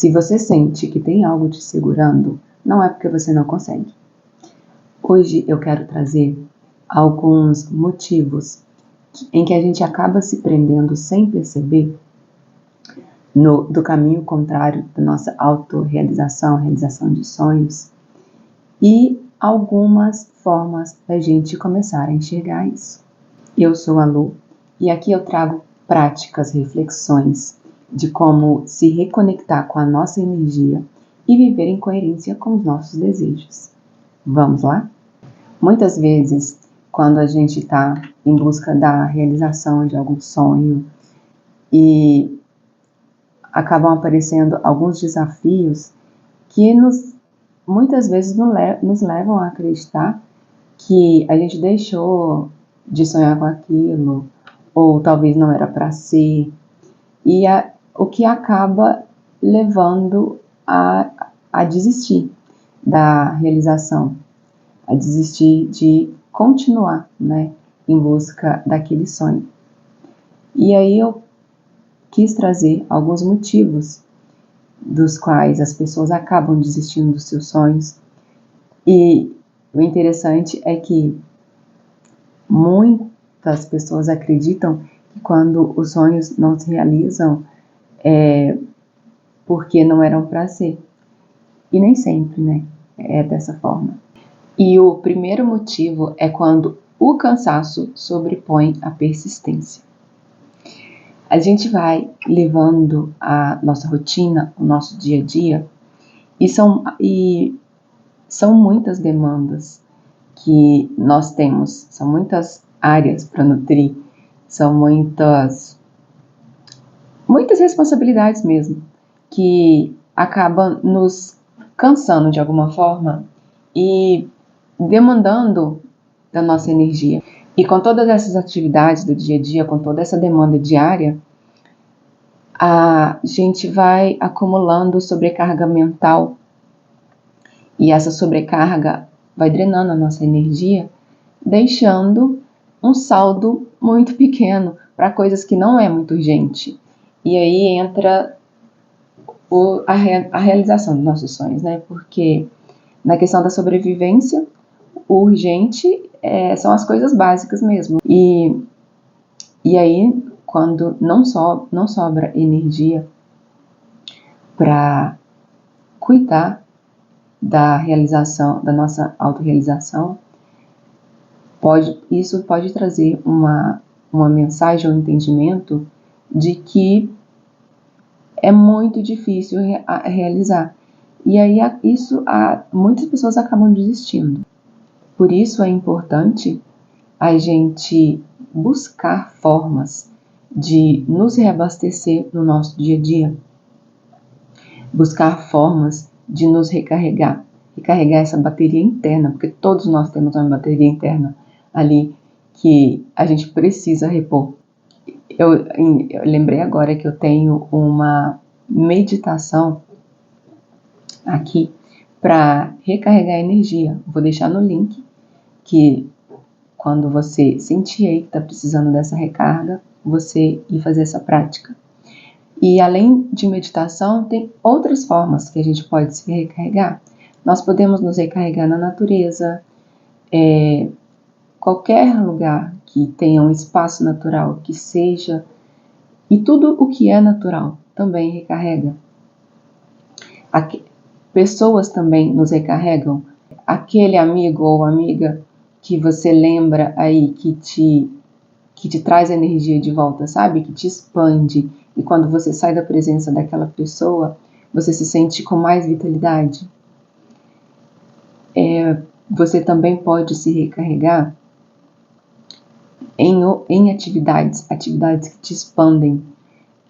Se você sente que tem algo te segurando, não é porque você não consegue. Hoje eu quero trazer alguns motivos em que a gente acaba se prendendo sem perceber do caminho contrário da nossa autorrealização, realização de sonhos, e algumas formas da gente começar a enxergar isso. Eu sou a Lu e aqui eu trago práticas, reflexões de como se reconectar com a nossa energia e viver em coerência com os nossos desejos. Vamos lá? Muitas vezes, quando a gente está em busca da realização de algum sonho e acabam aparecendo alguns desafios que muitas vezes nos levam a acreditar que a gente deixou de sonhar com aquilo, ou talvez não era para ser, e o que acaba levando a desistir da realização, a desistir de continuar, né, em busca daquele sonho. E aí eu quis trazer alguns motivos dos quais as pessoas acabam desistindo dos seus sonhos. E o interessante é que muitas pessoas acreditam que quando os sonhos não se realizam é porque não eram para ser. E nem sempre, né? É dessa forma. E o primeiro motivo é quando o cansaço sobrepõe a persistência. A gente vai levando a nossa rotina, o nosso dia a dia, e são muitas demandas que nós temos, são muitas áreas para nutrir, são muitas responsabilidades mesmo, que acabam nos cansando de alguma forma e demandando da nossa energia. E com todas essas atividades do dia a dia, com toda essa demanda diária, a gente vai acumulando sobrecarga mental e essa sobrecarga vai drenando a nossa energia, deixando um saldo muito pequeno para coisas que não é muito urgente. E aí entra a realização dos nossos sonhos, né? Porque na questão da sobrevivência, o urgente são as coisas básicas mesmo. E aí, quando não sobra energia para cuidar da realização, da nossa autorrealização, isso pode trazer uma mensagem ou um entendimento de que é muito difícil realizar. E aí muitas pessoas acabam desistindo. Por isso é importante a gente buscar formas de nos reabastecer no nosso dia a dia. Buscar formas de nos recarregar essa bateria interna, porque todos nós temos uma bateria interna ali que a gente precisa repor. Eu lembrei agora que eu tenho uma meditação aqui para recarregar a energia. Vou deixar no link que quando você sentir aí que está precisando dessa recarga, você ir fazer essa prática. E além de meditação, tem outras formas que a gente pode se recarregar. Nós podemos nos recarregar na natureza, qualquer lugar que tenha um espaço natural que seja, e tudo o que é natural também recarrega. Pessoas também nos recarregam. Aquele amigo ou amiga que você lembra aí que te traz energia de volta, sabe? Que te expande. E quando você sai da presença daquela pessoa, você se sente com mais vitalidade. Você também pode se recarregar em atividades que te expandem,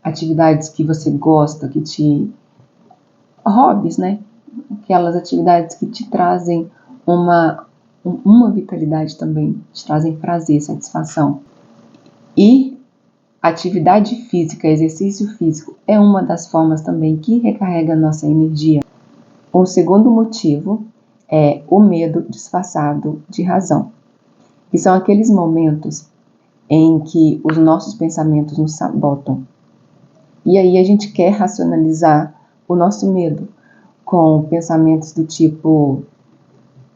atividades que você gosta, hobbies, né? Aquelas atividades que te trazem uma vitalidade também, te trazem prazer, satisfação. E atividade física, exercício físico, é uma das formas também que recarrega a nossa energia. O segundo motivo é o medo disfarçado de razão. E são aqueles momentos em que os nossos pensamentos nos sabotam. E aí a gente quer racionalizar o nosso medo com pensamentos do tipo: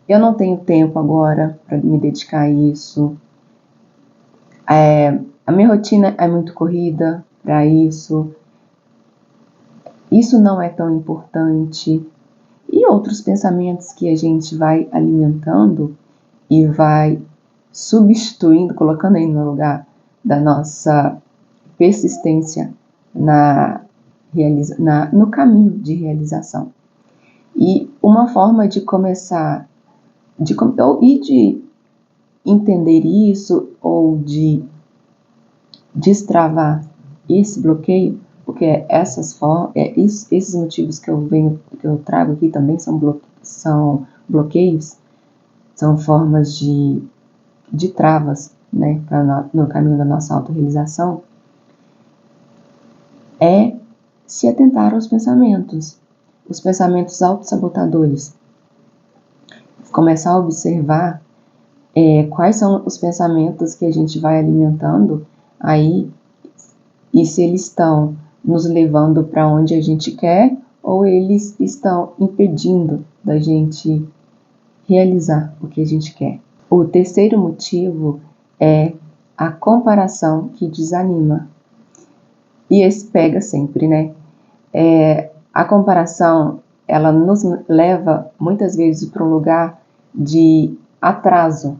eu não tenho tempo agora para me dedicar a isso, a minha rotina é muito corrida para isso não é tão importante, e outros pensamentos que a gente vai alimentando e vai substituindo, colocando aí no lugar da nossa persistência no caminho de realização. E uma forma de começar de entender isso, ou de destravar esse bloqueio, porque esses motivos que eu trago aqui também são bloqueios, são formas de travas, né, no caminho da nossa autorrealização, é se atentar aos pensamentos, os pensamentos autossabotadores. Começar a observar quais são os pensamentos que a gente vai alimentando aí, e se eles estão nos levando para onde a gente quer, ou eles estão impedindo da gente realizar o que a gente quer. O terceiro motivo é a comparação, que desanima. E esse pega sempre, né? A comparação, ela nos leva muitas vezes para um lugar de atraso.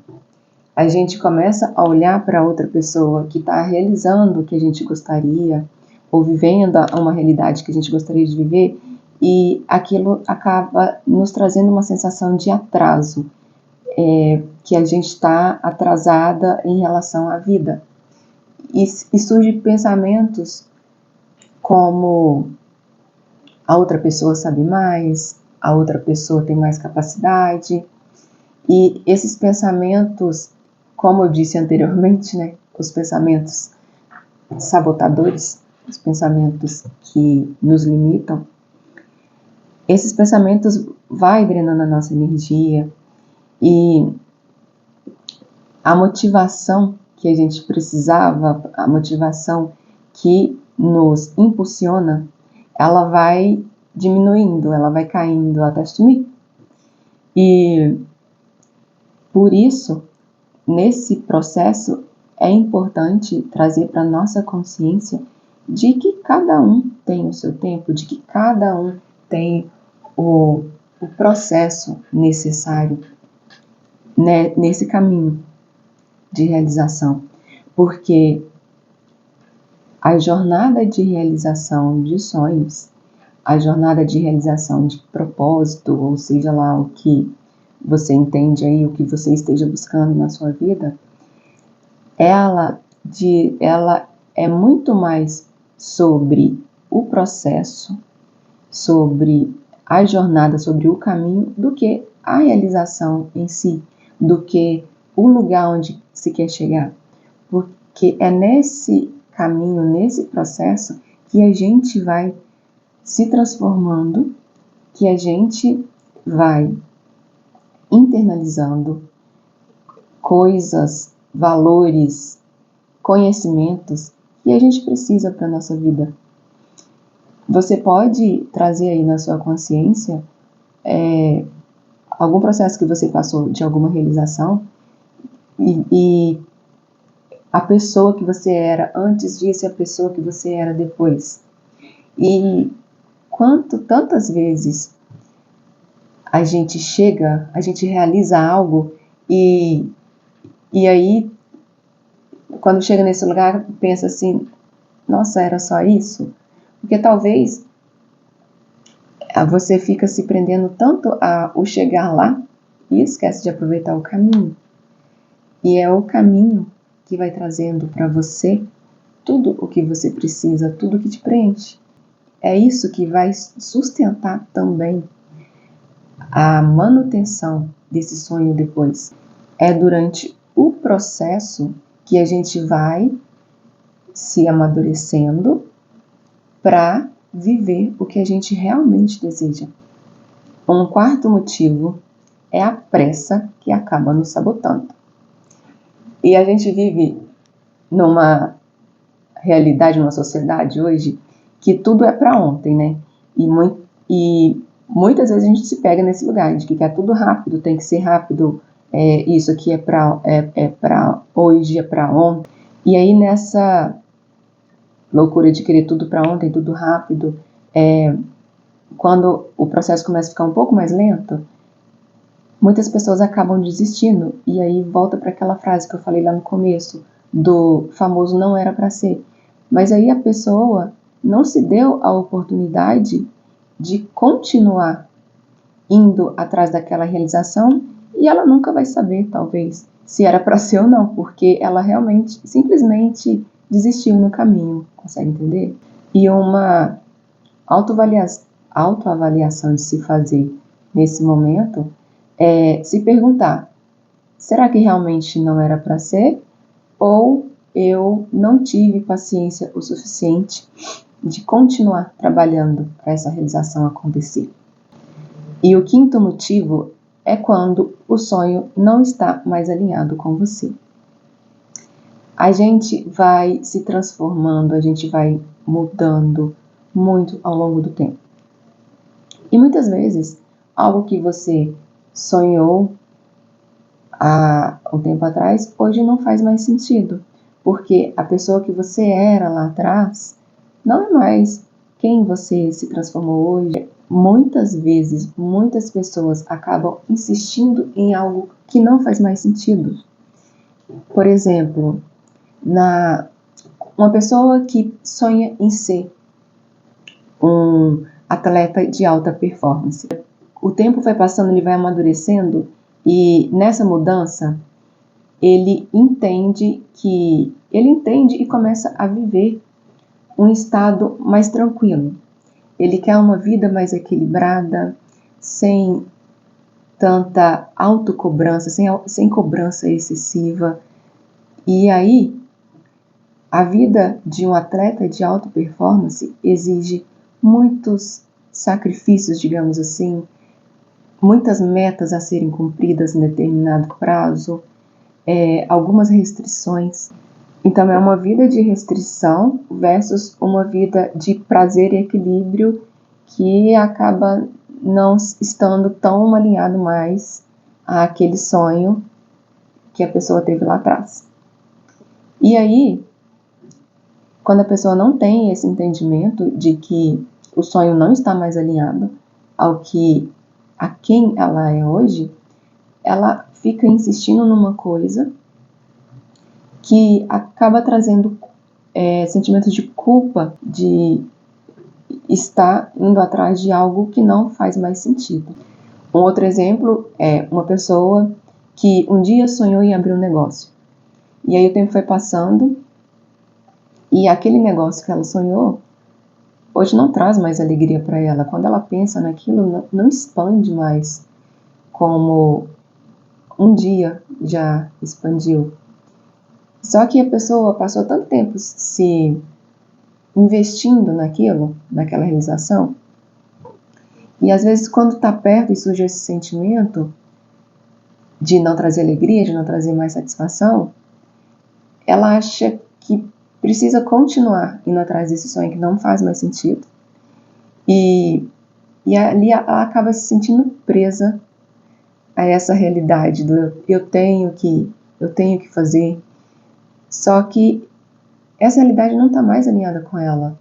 A gente começa a olhar para outra pessoa que está realizando o que a gente gostaria, ou vivendo uma realidade que a gente gostaria de viver, e aquilo acaba nos trazendo uma sensação de atraso, que a gente está atrasada em relação à vida. E surgem pensamentos como: a outra pessoa sabe mais, a outra pessoa tem mais capacidade. E esses pensamentos, como eu disse anteriormente, né, os pensamentos sabotadores, os pensamentos que nos limitam, esses pensamentos vão drenando a nossa energia, e a motivação que a gente precisava, a motivação que nos impulsiona, ela vai diminuindo, ela vai caindo até sumir. E por isso, nesse processo, é importante trazer para a nossa consciência de que cada um tem o seu tempo, de que cada um tem o processo necessário, né, nesse caminho de realização. Porque a jornada de realização de sonhos, a jornada de realização de propósito, ou seja lá o que você entende aí, o que você esteja buscando na sua vida, ela é muito mais sobre o processo, sobre a jornada, sobre o caminho, do que a realização em si, do que o lugar onde se quer chegar. Porque é nesse caminho, nesse processo, que a gente vai se transformando, que a gente vai internalizando coisas, valores, conhecimentos que a gente precisa para a nossa vida. Você pode trazer aí na sua consciência algum processo que você passou de alguma realização, e a pessoa que você era antes disso e a pessoa que você era depois. E tantas vezes a gente realiza algo, e aí, quando chega nesse lugar, pensa assim: nossa, era só isso? Porque talvez você fica se prendendo tanto ao chegar lá e esquece de aproveitar o caminho. E é o caminho que vai trazendo para você tudo o que você precisa, tudo que te preenche. É isso que vai sustentar também a manutenção desse sonho depois. É durante o processo que a gente vai se amadurecendo para viver o que a gente realmente deseja. Um quarto motivo é a pressa, que acaba nos sabotando. E a gente vive numa realidade, numa sociedade hoje, que tudo é para ontem, né? E muitas vezes a gente se pega nesse lugar de que quer tudo rápido, tem que ser rápido, isso aqui é para hoje, é para ontem. E aí nessa loucura de querer tudo para ontem, tudo rápido, quando o processo começa a ficar um pouco mais lento, muitas pessoas acabam desistindo. E aí volta para aquela frase que eu falei lá no começo, do famoso não era para ser. Mas aí a pessoa não se deu a oportunidade de continuar indo atrás daquela realização, e ela nunca vai saber, talvez, se era para ser ou não, porque ela realmente, simplesmente desistiu no caminho, consegue entender? E uma autoavaliação de se fazer nesse momento é se perguntar: será que realmente não era para ser? Ou eu não tive paciência o suficiente de continuar trabalhando para essa realização acontecer? E o quinto motivo é quando o sonho não está mais alinhado com você. A gente vai se transformando, a gente vai mudando muito ao longo do tempo. E muitas vezes, algo que você sonhou há um tempo atrás, hoje não faz mais sentido, porque a pessoa que você era lá atrás não é mais quem você se transformou hoje. Muitas vezes, muitas pessoas acabam insistindo em algo que não faz mais sentido. Por exemplo, uma pessoa que sonha em ser um atleta de alta performance. O tempo vai passando, ele vai amadurecendo, e nessa mudança ele entende e começa a viver um estado mais tranquilo. Ele quer uma vida mais equilibrada, sem tanta autocobrança, sem cobrança excessiva. E aí, a vida de um atleta de alta performance exige muitos sacrifícios, digamos assim, muitas metas a serem cumpridas em determinado prazo, algumas restrições. Então é uma vida de restrição versus uma vida de prazer e equilíbrio que acaba não estando tão alinhado mais àquele sonho que a pessoa teve lá atrás. E aí, quando a pessoa não tem esse entendimento de que o sonho não está mais alinhado a quem ela é hoje, ela fica insistindo numa coisa que acaba trazendo sentimentos de culpa de estar indo atrás de algo que não faz mais sentido. Um outro exemplo é uma pessoa que um dia sonhou em abrir um negócio. E aí o tempo foi passando e aquele negócio que ela sonhou hoje não traz mais alegria para ela. Quando ela pensa naquilo, não expande mais como um dia já expandiu. Só que a pessoa passou tanto tempo se investindo naquela realização, e às vezes quando está perto e surge esse sentimento de não trazer alegria, de não trazer mais satisfação, ela acha que precisa continuar indo atrás desse sonho que não faz mais sentido, e ali ela acaba se sentindo presa a essa realidade do eu tenho que fazer. Só que essa realidade não está mais alinhada com ela.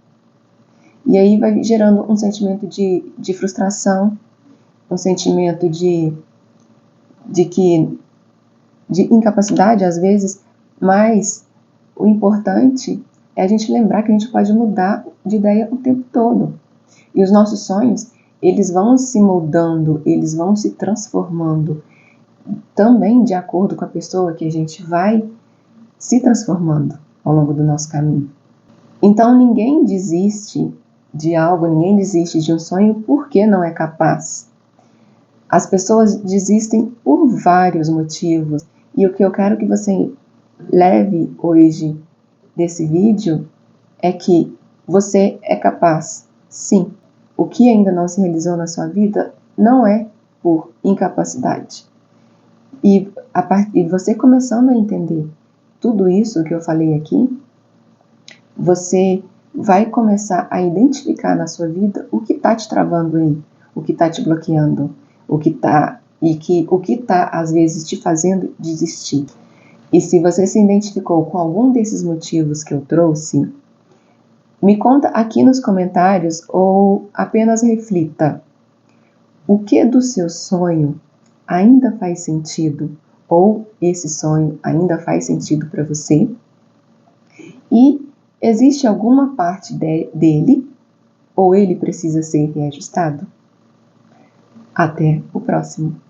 E aí vai gerando um sentimento de frustração, um sentimento de incapacidade às vezes, mas o importante é a gente lembrar que a gente pode mudar de ideia o tempo todo. E os nossos sonhos, eles vão se moldando, eles vão se transformando também de acordo com a pessoa que a gente vai se transformando ao longo do nosso caminho. Então ninguém desiste de algo, ninguém desiste de um sonho porque não é capaz. As pessoas desistem por vários motivos, e o que eu quero que você leve hoje desse vídeo é que você é capaz, sim. O que ainda não se realizou na sua vida não é por incapacidade. E você começando a entender tudo isso que eu falei aqui, você vai começar a identificar na sua vida o que está te travando aí, o que está te bloqueando, o que está às vezes te fazendo desistir. E se você se identificou com algum desses motivos que eu trouxe, me conta aqui nos comentários ou apenas reflita. O que do seu sonho ainda faz sentido? Ou esse sonho ainda faz sentido para você? E existe alguma parte dele ou ele precisa ser reajustado? Até o próximo!